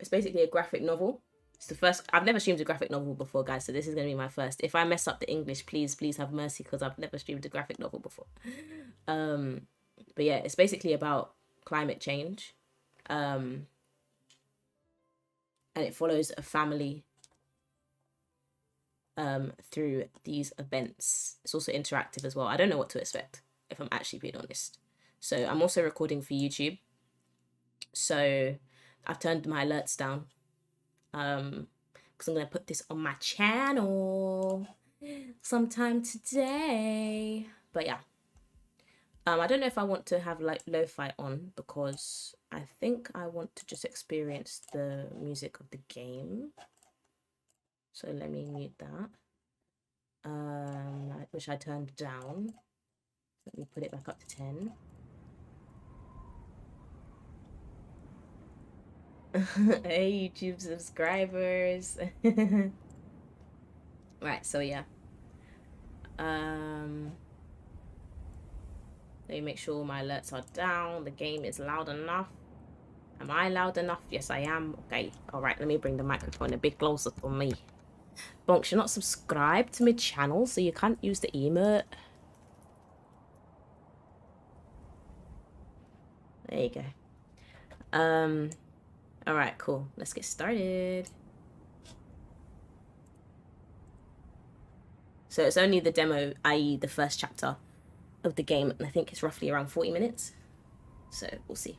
It's basically a graphic novel. It's the first. I've never streamed a graphic novel before, guys, so this is going to be my first. If I mess up the English, please have mercy, because I've never streamed a graphic novel before. But yeah, it's basically about climate change. And it follows a family through these events. It's also interactive as well. I don't know what to expect, if I'm actually being honest. So I'm also recording for YouTube. So I've turned my alerts down. Because I'm going to put this on my channel sometime today. But yeah. I don't know if I want to have like lo-fi on, because I think I want to just experience the music of the game. So let me mute that. Which I turned down. Let me put it back up to 10. Hey, YouTube subscribers. Right, so yeah. Let me make sure my alerts are down. The game is loud enough. Am I loud enough? Yes, I am. Okay. All right, let me bring the microphone a bit closer to me. Bonks, you're not subscribed to my channel, so you can't use the emote. There you go. All right, cool. Let's get started. So it's only the demo, i.e. the first chapter of the game, and I think it's roughly around 40 minutes. So we'll see.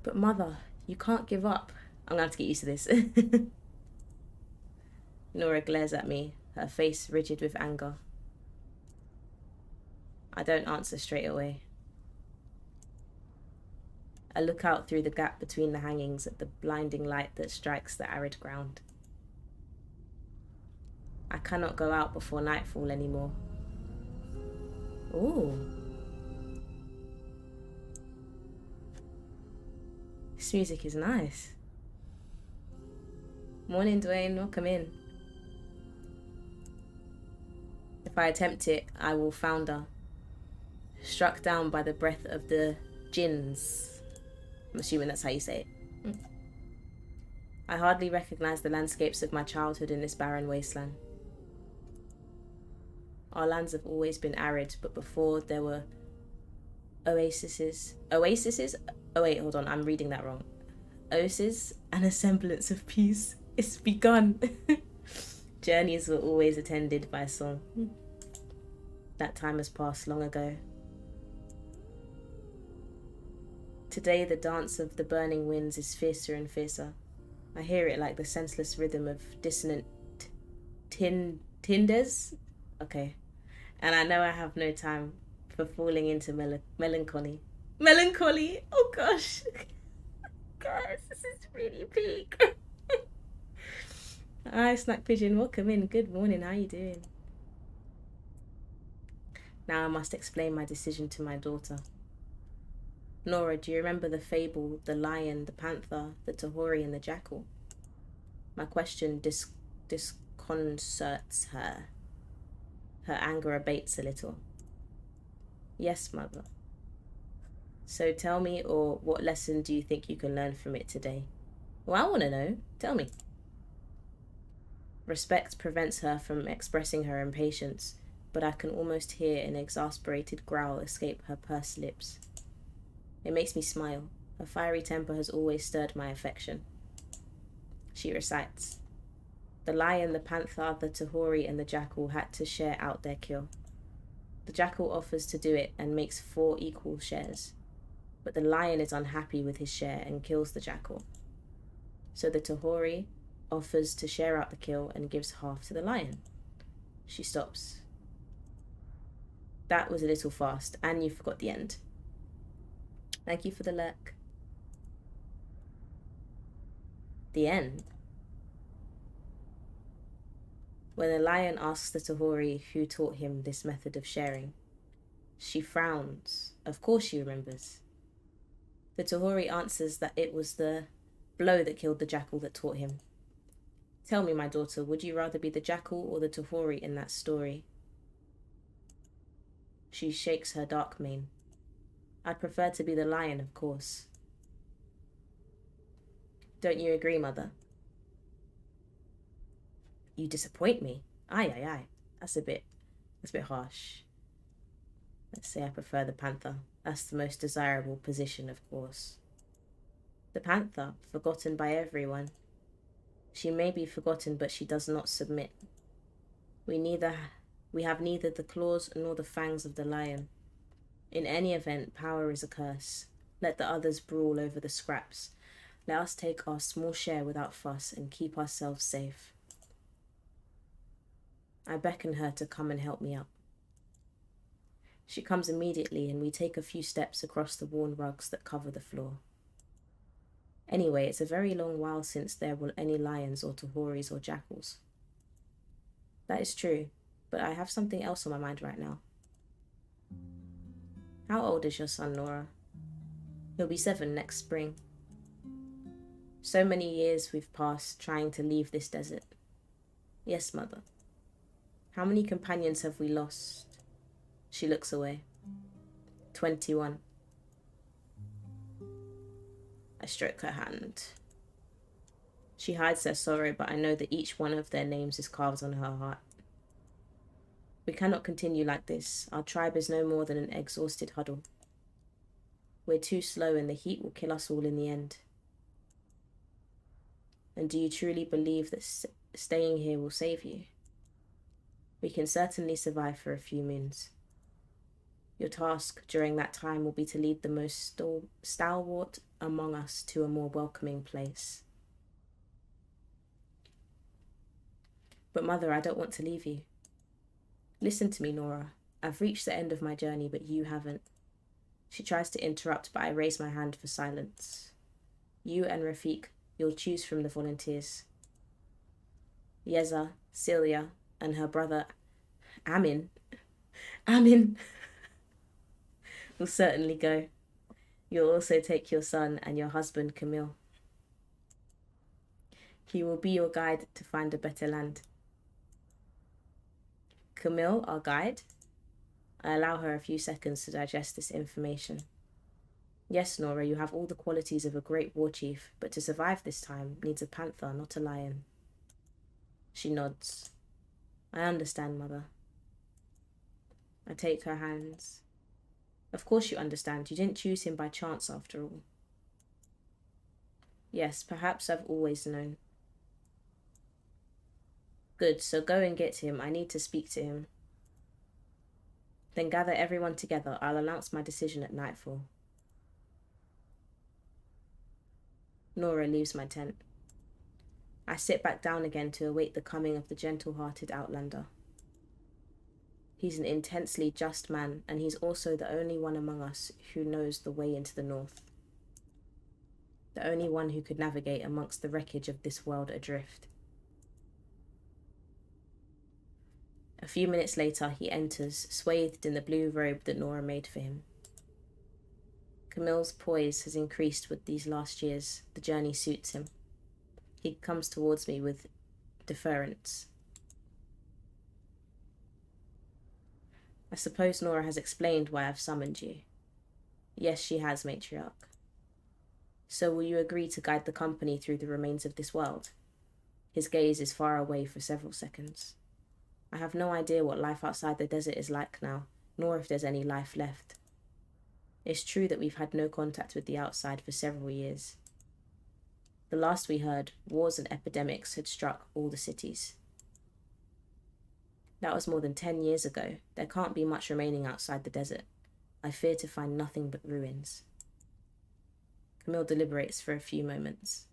But mother, you can't give up. I'm gonna have to get used to this. Nora glares at me, her face rigid with anger. I don't answer straight away. I look out through the gap between the hangings at the blinding light that strikes the arid ground. I cannot go out before nightfall anymore. Ooh. This music is nice. Morning, Dwayne. Welcome in. If I attempt it, I will founder. Struck down by the breath of the jinns. I'm assuming that's how you say it. I hardly recognize the landscapes of my childhood in this barren wasteland. Our lands have always been arid, but before there were oases. Oases? Oh wait, hold on, I'm reading that wrong. Oases and a semblance of peace. It's begun. Journeys were always attended by song. That time has passed long ago. Today the dance of the burning winds is fiercer and fiercer. I hear it like the senseless rhythm of dissonant tinders. Okay. And I know I have no time for falling into melancholy. Melancholy? Oh gosh. Guys, this is really big. Hi, Snack Pigeon. Welcome in. Good morning. How you doing? Now I must explain my decision to my daughter. Nora, do you remember the fable, the lion, the panther, the tahori, and the jackal? My question disconcerts her. Her anger abates a little. Yes, mother. So tell me, or what lesson do you think you can learn from it today? Well, I want to know. Tell me. Respect prevents her from expressing her impatience, but I can almost hear an exasperated growl escape her pursed lips. It makes me smile. Her fiery temper has always stirred my affection. She recites. The lion, the panther, the tahori, and the jackal had to share out their kill. The jackal offers to do it and makes 4 equal shares. But the lion is unhappy with his share and kills the jackal. So the tahori offers to share out the kill and gives half to the lion. She stops. That was a little fast, and you forgot the end. Thank you for the lurk. The end. When the lion asks the tahori who taught him this method of sharing, she frowns. Of course she remembers. The tahori answers that it was the blow that killed the jackal that taught him. Tell me, my daughter, would you rather be the jackal or the tahori in that story? She shakes her dark mane. I'd prefer to be the lion, of course. Don't you agree, Mother? You disappoint me. Aye, aye, aye. That's a bit harsh. Let's say I prefer the panther. That's the most desirable position, of course. The panther, forgotten by everyone. She may be forgotten, but she does not submit. We have neither the claws nor the fangs of the lion. In any event, power is a curse. Let the others brawl over the scraps. Let us take our small share without fuss and keep ourselves safe. I beckon her to come and help me up. She comes immediately, and we take a few steps across the worn rugs that cover the floor. Anyway, it's a very long while since there were any lions or tahoris or jackals. That is true, but I have something else on my mind right now. How old is your son, Nora? He'll be 7 next spring. So many years we've passed trying to leave this desert. Yes, Mother. How many companions have we lost? She looks away. 21. I stroke her hand. She hides her sorrow, but I know that each one of their names is carved on her heart. We cannot continue like this. Our tribe is no more than an exhausted huddle. We're too slow, and the heat will kill us all in the end. And do you truly believe that staying here will save you? We can certainly survive for a few moons. Your task during that time will be to lead the most stalwart among us to a more welcoming place. But Mother, I don't want to leave you. Listen to me, Nora. I've reached the end of my journey, but you haven't. She tries to interrupt, but I raise my hand for silence. You and Rafiq, you'll choose from the volunteers. Yeza, Celia, and her brother Amin will certainly go. You'll also take your son and your husband, Camille. He will be your guide to find a better land. Camille, our guide? I allow her a few seconds to digest this information. Yes, Nora, you have all the qualities of a great war chief, but to survive this time needs a panther, not a lion. She nods. I understand, Mother. I take her hands. Of course you understand. You didn't choose him by chance, after all. Yes, perhaps I've always known. Good, so go and get him. I need to speak to him. Then gather everyone together. I'll announce my decision at nightfall. Nora leaves my tent. I sit back down again to await the coming of the gentle-hearted outlander. He's an intensely just man, and he's also the only one among us who knows the way into the north. The only one who could navigate amongst the wreckage of this world adrift. A few minutes later, he enters, swathed in the blue robe that Nora made for him. Camille's poise has increased with these last years. The journey suits him. He comes towards me with deference. I suppose Nora has explained why I've summoned you. Yes, she has, matriarch. So will you agree to guide the company through the remains of this world? His gaze is far away for several seconds. I have no idea what life outside the desert is like now, nor if there's any life left. It's true that we've had no contact with the outside for several years. The last we heard, wars and epidemics had struck all the cities. That was more than 10 years ago. There can't be much remaining outside the desert. I fear to find nothing but ruins. Camille deliberates for a few moments.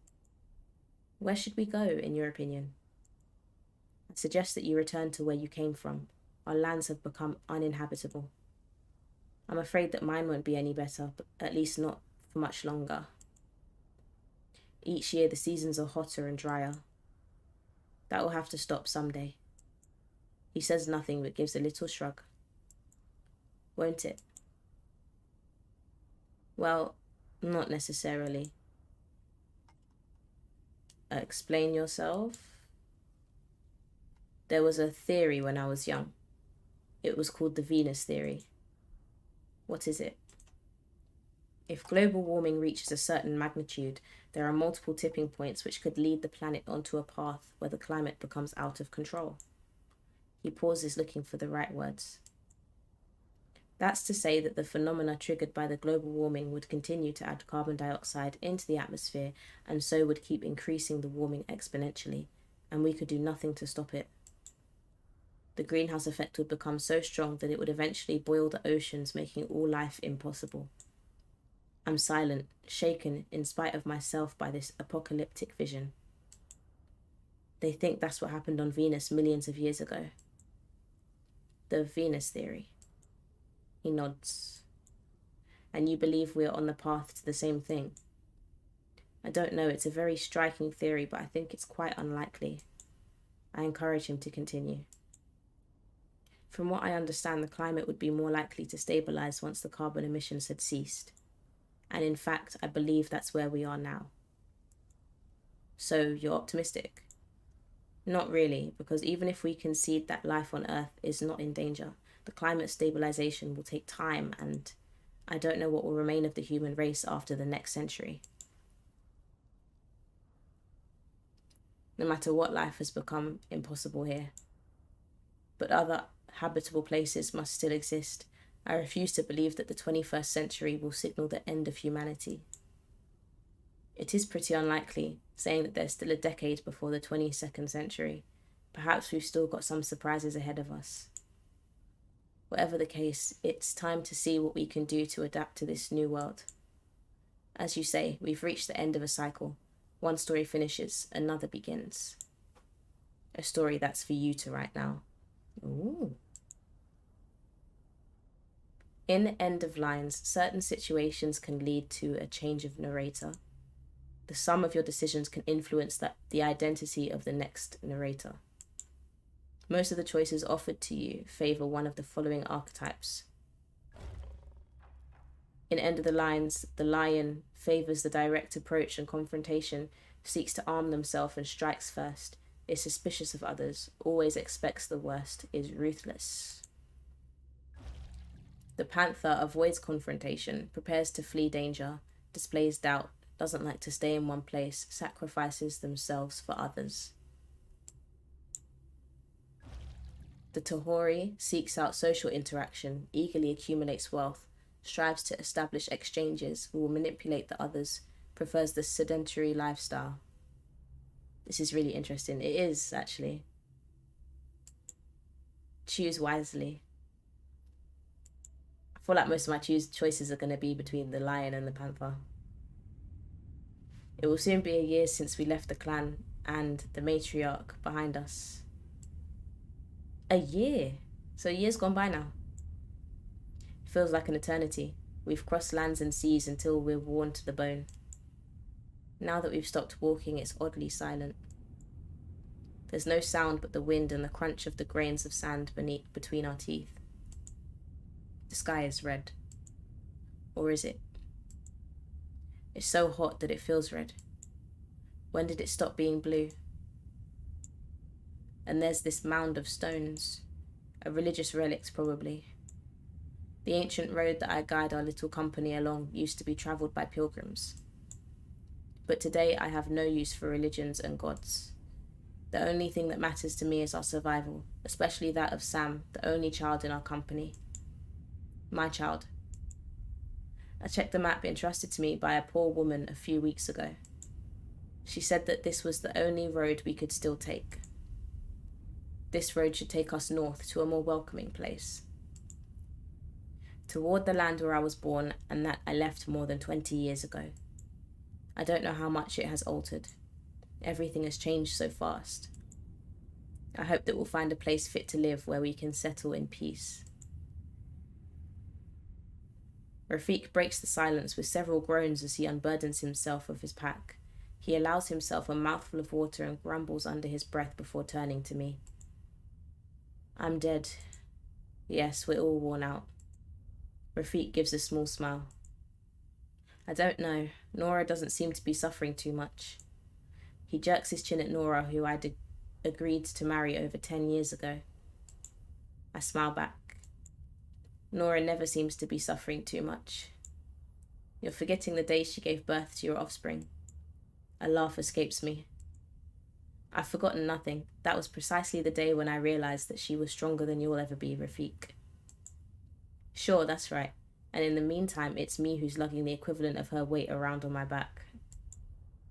Where should we go, in your opinion? I suggest that you return to where you came from. Our lands have become uninhabitable. I'm afraid that mine won't be any better, but at least not for much longer. Each year the seasons are hotter and drier. That will have to stop someday. He says nothing but gives a little shrug. Won't it? Well, not necessarily. Explain yourself? There was a theory when I was young. It was called the Venus theory. What is it? If global warming reaches a certain magnitude, there are multiple tipping points which could lead the planet onto a path where the climate becomes out of control. He pauses, looking for the right words. That's to say that the phenomena triggered by the global warming would continue to add carbon dioxide into the atmosphere, and so would keep increasing the warming exponentially, and we could do nothing to stop it. The greenhouse effect would become so strong that it would eventually boil the oceans, making all life impossible. I'm silent, shaken in spite of myself by this apocalyptic vision. They think that's what happened on Venus millions of years ago. The Venus theory. He nods. And you believe we're on the path to the same thing? I don't know, it's a very striking theory, but I think it's quite unlikely. I encourage him to continue. From what I understand, the climate would be more likely to stabilize once the carbon emissions had ceased. And in fact, I believe that's where we are now. So you're optimistic? Not really, because even if we concede that life on Earth is not in danger, the climate stabilization will take time, and I don't know what will remain of the human race after the next century. No matter what, life has become impossible here. But other habitable places must still exist. I refuse to believe that the 21st century will signal the end of humanity. It is pretty unlikely, saying that there's still a decade before the 22nd century. Perhaps we've still got some surprises ahead of us. Whatever the case, it's time to see what we can do to adapt to this new world. As you say, we've reached the end of a cycle. One story finishes, another begins. A story that's for you to write now. Ooh. In End of Lines, certain situations can lead to a change of narrator. The sum of your decisions can influence the identity of the next narrator. Most of the choices offered to you favor one of the following archetypes. In End of the Lines, the lion favors the direct approach and confrontation, seeks to arm themselves and strikes first, is suspicious of others, always expects the worst, is ruthless. The panther avoids confrontation, prepares to flee danger, displays doubt, doesn't like to stay in one place, sacrifices themselves for others. The Tahori seeks out social interaction, eagerly accumulates wealth, strives to establish exchanges, will manipulate the others, prefers the sedentary lifestyle. This is really interesting. It is, actually. Choose wisely. I feel like most of my choices are going to be between the lion and the panther. It will soon be a year since we left the clan and the matriarch behind us. A year? So a year's gone by now. It feels like an eternity. We've crossed lands and seas until we're worn to the bone. Now that we've stopped walking, it's oddly silent. There's no sound but the wind and the crunch of the grains of sand between our teeth. The sky is red. Or is it? It's so hot that it feels red. When did it stop being blue? And there's this mound of stones. A religious relics, probably. The ancient road that I guide our little company along used to be travelled by pilgrims. But today I have no use for religions and gods. The only thing that matters to me is our survival, especially that of Sam, the only child in our company. My child. I checked the map entrusted to me by a poor woman a few weeks ago. She said that this was the only road we could still take. This road should take us north to a more welcoming place. Toward the land where I was born and that I left more than 20 years ago. I don't know how much it has altered. Everything has changed so fast. I hope that we'll find a place fit to live where we can settle in peace. Rafik breaks the silence with several groans as he unburdens himself of his pack. He allows himself a mouthful of water and grumbles under his breath before turning to me. I'm dead. Yes, we're all worn out. Rafik gives a small smile. I don't know. Nora doesn't seem to be suffering too much. He jerks his chin at Nora, who I'd agreed to marry over 10 years ago. I smile back. Nora never seems to be suffering too much. You're forgetting the day she gave birth to your offspring. A laugh escapes me. I've forgotten nothing. That was precisely the day when I realized that she was stronger than you'll ever be, Rafik. Sure, that's right. And in the meantime, it's me who's lugging the equivalent of her weight around on my back.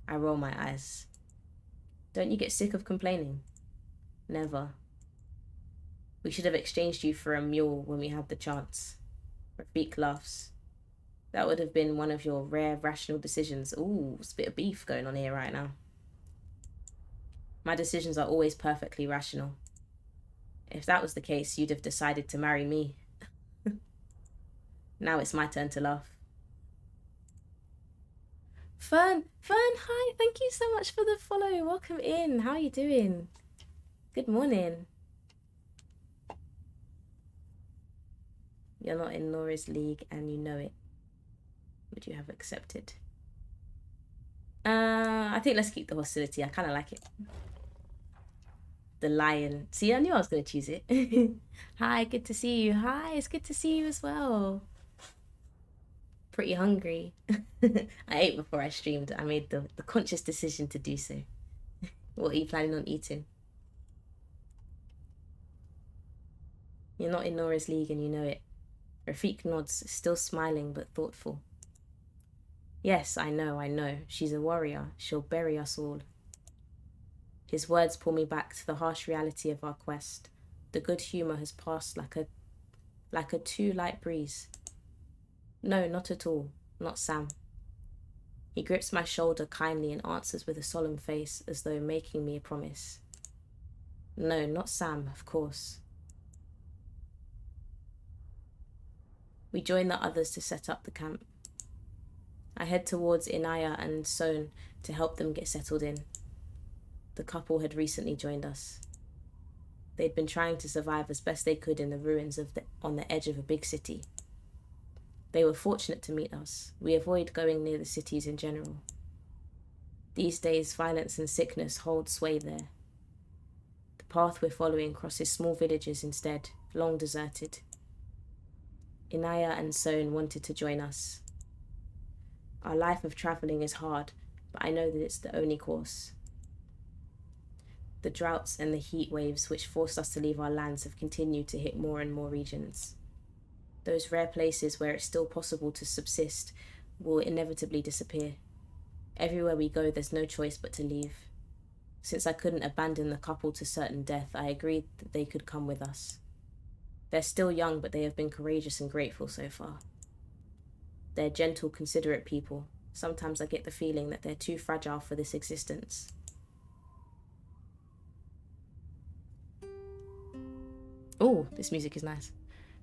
I roll my eyes. Don't you get sick of complaining? Never. We should have exchanged you for a mule when we had the chance. Rafik laughs. That would have been one of your rare rational decisions. Ooh, there's a bit of beef going on here right now. My decisions are always perfectly rational. If that was the case, you'd have decided to marry me. Now it's my turn to laugh. Fern, hi, thank you so much for the follow. Welcome in. How are you doing? Good morning. You're not in Nora's league and you know it. Would you have accepted? I think let's keep the hostility. I kind of like it. The lion. See, I knew I was going to choose it. Hi, good to see you. Hi, it's good to see you as well. Pretty hungry. I ate before I streamed. I made the conscious decision to do so. What are you planning on eating? You're not in Nora's league and you know it. Rafik nods, still smiling but thoughtful. Yes, I know. She's a warrior. She'll bury us all. His words pull me back to the harsh reality of our quest. The good humour has passed like a too light breeze. No, not at all. Not Sam. He grips my shoulder kindly and answers with a solemn face, as though making me a promise. No, not Sam, of course. We join the others to set up the camp. I head towards Inaya and Son to help them get settled in. The couple had recently joined us. They'd been trying to survive as best they could in the ruins on the edge of a big city. They were fortunate to meet us. We avoid going near the cities in general. These days, violence and sickness hold sway there. The path we're following crosses small villages instead, long deserted. Inaya and Son wanted to join us. Our life of travelling is hard, but I know that it's the only course. The droughts and the heat waves which forced us to leave our lands have continued to hit more and more regions. Those rare places where it's still possible to subsist will inevitably disappear. Everywhere we go, there's no choice but to leave. Since I couldn't abandon the couple to certain death, I agreed that they could come with us. They're still young, but they have been courageous and grateful so far. They're gentle, considerate people. Sometimes I get the feeling that they're too fragile for this existence. Oh, this music is nice.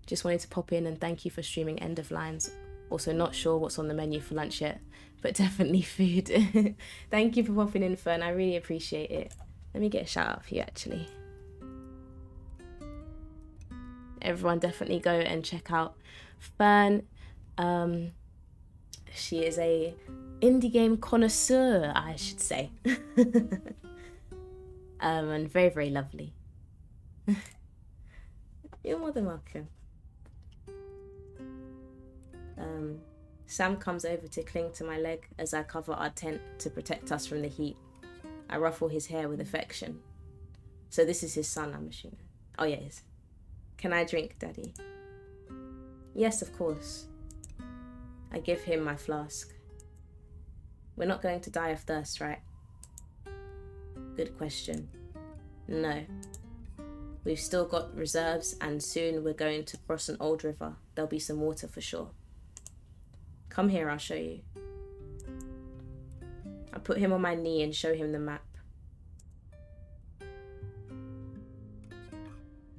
Just wanted to pop in and thank you for streaming End of Lines. Also not sure what's on the menu for lunch yet, but definitely food. Thank you for popping in, Fern. I really appreciate it. Let me get a shout out for you, actually. Everyone definitely go and check out Fern. She is a indie game connoisseur, I should say. And very, very lovely. You're more than welcome. Sam comes over to cling to my leg as I cover our tent to protect us from the heat. I ruffle his hair with affection. So this is his son, I'm assuming. Oh, yeah, it is. Can I drink, Daddy? Yes, of course. I give him my flask. We're not going to die of thirst, right? Good question. No. We've still got reserves, and soon we're going to cross an old river. There'll be some water for sure. Come here, I'll show you. I put him on my knee and show him the map.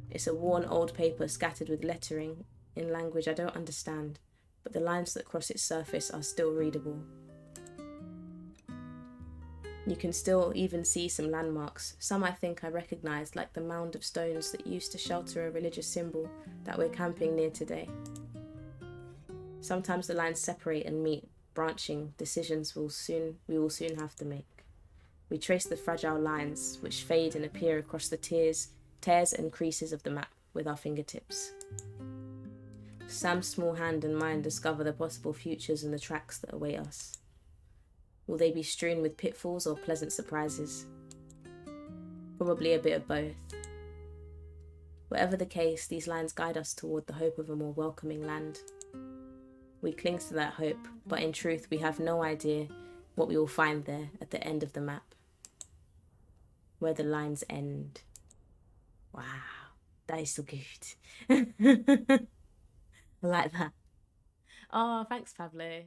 It's a worn old paper scattered with lettering in language I don't understand, but the lines that cross its surface are still readable. You can still even see some landmarks. Some I think I recognise, like the mound of stones that used to shelter a religious symbol that we're camping near today. Sometimes the lines separate and meet, branching decisions we will soon have to make. We trace the fragile lines, which fade and appear across the tears and creases of the map with our fingertips. Sam's small hand and mine discover the possible futures and the tracks that await us. Will they be strewn with pitfalls or pleasant surprises? Probably a bit of both. Whatever the case, these lines guide us toward the hope of a more welcoming land. We cling to that hope, but in truth we have no idea what we will find there at the end of the map. Where the lines end. Wow, that is so good. I like that. Oh, thanks, Pablo.